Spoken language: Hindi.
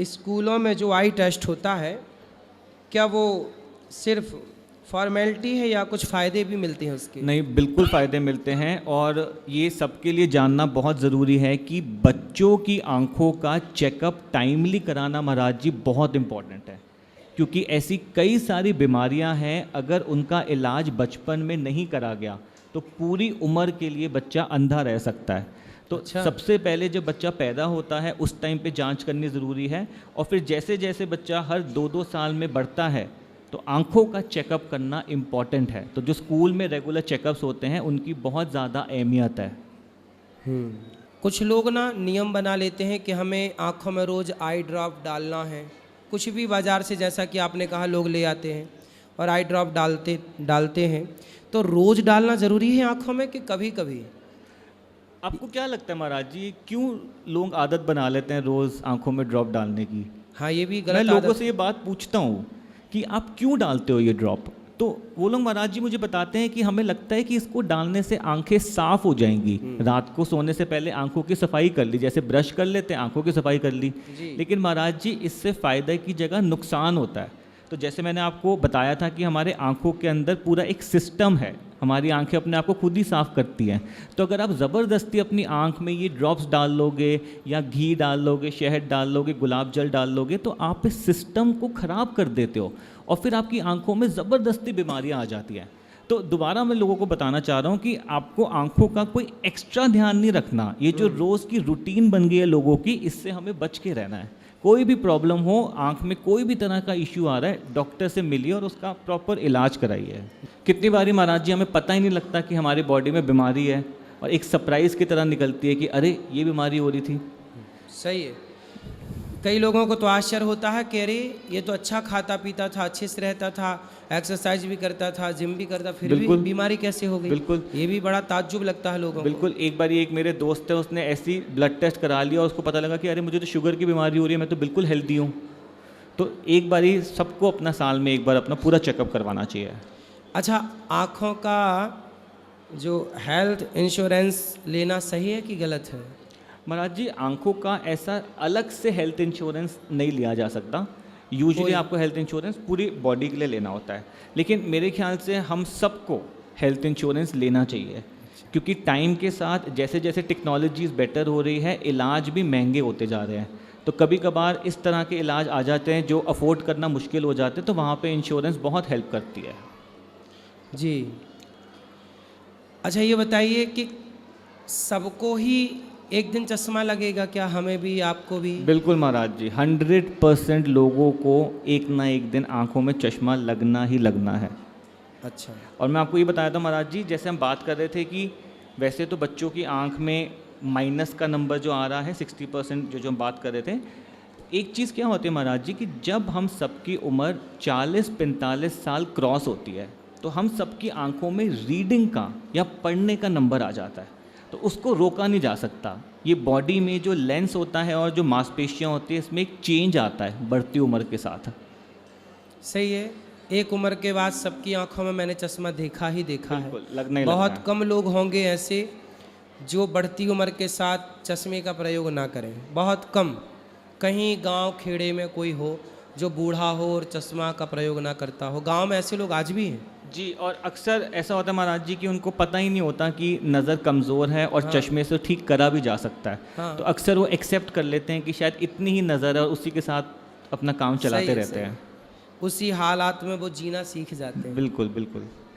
स्कूलों में जो आई टेस्ट होता है, क्या वो सिर्फ फॉर्मेलिटी है या कुछ फ़ायदे भी मिलते हैं उसके? नहीं, बिल्कुल फ़ायदे मिलते हैं और ये सबके लिए जानना बहुत ज़रूरी है कि बच्चों की आंखों का चेकअप टाइमली कराना महाराज जी बहुत इम्पॉर्टेंट है, क्योंकि ऐसी कई सारी बीमारियां हैं, अगर उनका इलाज बचपन में नहीं करा गया तो पूरी उम्र के लिए बच्चा अंधा रह सकता है। तो अच्छा। सबसे पहले जब बच्चा पैदा होता है उस टाइम पे जांच करनी ज़रूरी है, और फिर जैसे जैसे बच्चा हर 2-2 साल में बढ़ता है तो आंखों का चेकअप करना इम्पॉर्टेंट है। तो जो स्कूल में रेगुलर चेकअप्स होते हैं उनकी बहुत ज़्यादा अहमियत है। कुछ लोग ना नियम बना लेते हैं कि हमें आँखों में रोज़ आई ड्रॉप डालना है। कुछ भी बाज़ार से, जैसा कि आपने कहा, लोग ले आते हैं और आई ड्रॉप डालते हैं। तो रोज़ डालना ज़रूरी है आँखों में कि कभी कभी? आपको क्या लगता है महाराज जी, क्यों लोग आदत बना लेते हैं रोज़ आंखों में ड्रॉप डालने की? हाँ, ये भी मैं गलत लोगों आदत। से ये बात पूछता हूँ कि आप क्यों डालते हो ये ड्रॉप, तो वो लोग महाराज जी मुझे बताते हैं कि हमें लगता है कि इसको डालने से आंखें साफ हो जाएंगी। रात को सोने से पहले आंखों की सफाई कर ली, जैसे ब्रश कर लेते हैं आंखों की सफाई कर ली। जी। लेकिन महाराज जी इससे फ़ायदे की जगह नुकसान होता है। तो जैसे मैंने आपको बताया था कि हमारे आंखों के अंदर पूरा एक सिस्टम है, हमारी आंखें अपने आप को खुद ही साफ़ करती हैं। तो अगर आप ज़बरदस्ती अपनी आंख में ये ड्रॉप्स डाल लोगे या घी डाल लोगे, शहद डाल लोगे, गुलाब जल डाल लोगे, तो आप इस सिस्टम को ख़राब कर देते हो और फिर आपकी आंखों में ज़बरदस्ती बीमारियां आ जाती हैं। तो दोबारा मैं लोगों को बताना चाह रहा हूँ कि आपको आंखों का कोई एक्स्ट्रा ध्यान नहीं रखना। ये जो रोज़ की रूटीन बन गई है लोगों की, इससे हमें बच के रहना है। कोई भी प्रॉब्लम हो, आंख में कोई भी तरह का इश्यू आ रहा है, डॉक्टर से मिलिए और उसका प्रॉपर इलाज कराइए। कितनी बारी महाराज जी हमें पता ही नहीं लगता कि हमारी बॉडी में बीमारी है और एक सरप्राइज़ की तरह निकलती है कि अरे ये बीमारी हो रही थी। सही है। कई लोगों को तो आश्चर्य होता है कि अरे ये तो अच्छा खाता पीता था, अच्छे से रहता था, एक्सरसाइज भी करता था, जिम भी करता, फिर भी बिल्कुल। बीमारी कैसे हो गई? बिल्कुल। ये भी बड़ा ताज्जुब लगता है लोगों को। बिल्कुल। एक बार एक मेरे दोस्त है, उसने ऐसी ब्लड टेस्ट करा लिया और उसको पता लगा कि अरे मुझे तो शुगर की बीमारी हो रही है, मैं तो बिल्कुल हेल्दी हूँ। तो एक बार ही सबको अपना साल में एक बार अपना पूरा चेकअप करवाना चाहिए। अच्छा, आँखों का जो हेल्थ इंश्योरेंस लेना सही है कि गलत है? महाराज जी आंखों का ऐसा अलग से हेल्थ इंश्योरेंस नहीं लिया जा सकता। यूजुअली आपको हेल्थ इंश्योरेंस पूरी बॉडी के लिए लेना होता है, लेकिन मेरे ख्याल से हम सबको हेल्थ इंश्योरेंस लेना चाहिए, क्योंकि टाइम के साथ जैसे जैसे टेक्नोलॉजीज़ बेटर हो रही है, इलाज भी महंगे होते जा रहे हैं। तो कभी कभार इस तरह के इलाज आ जाते हैं जो अफोर्ड करना मुश्किल हो जाते हैं, तो वहाँ पे इंश्योरेंस बहुत हेल्प करती है। जी। अच्छा, ये बताइए कि सबको ही एक दिन चश्मा लगेगा क्या? हमें भी, आपको भी? बिल्कुल महाराज जी, 100% लोगों को एक ना एक दिन आंखों में चश्मा लगना ही लगना है। अच्छा। और मैं आपको ये बताया था महाराज जी, जैसे हम बात कर रहे थे कि वैसे तो बच्चों की आंख में माइनस का नंबर जो आ रहा है 60%, जो हम बात कर रहे थे, एक चीज़ क्या होती है महाराज जी कि जब हम सबकी उम्र 40-45 साल क्रॉस होती है तो हम सबकी आंखों में रीडिंग का या पढ़ने का नंबर आ जाता है। तो उसको रोका नहीं जा सकता। ये बॉडी में जो लेंस होता है और जो मांसपेशियां होती है, इसमें एक चेंज आता है बढ़ती उम्र के साथ। सही है। एक उम्र के बाद सबकी आंखों में मैंने चश्मा देखा है। बिल्कुल, लगना ही लगना बहुत है। कम लोग होंगे ऐसे जो बढ़ती उम्र के साथ चश्मे का प्रयोग ना करें, बहुत कम। कहीं गांव खेड़े में कोई हो जो बूढ़ा हो और चश्मा का प्रयोग ना करता हो। गांव में ऐसे लोग आज भी हैं। जी, और अक्सर ऐसा होता है महाराज जी कि उनको पता ही नहीं होता कि नज़र कमज़ोर है और चश्मे से ठीक करा भी जा सकता है। हाँ। तो अक्सर वो एक्सेप्ट कर लेते हैं कि शायद इतनी ही नज़र है और उसी के साथ अपना काम सही चलाते है, रहते सही हैं। है। उसी हालात में वो जीना सीख जाते हैं। बिल्कुल बिल्कुल।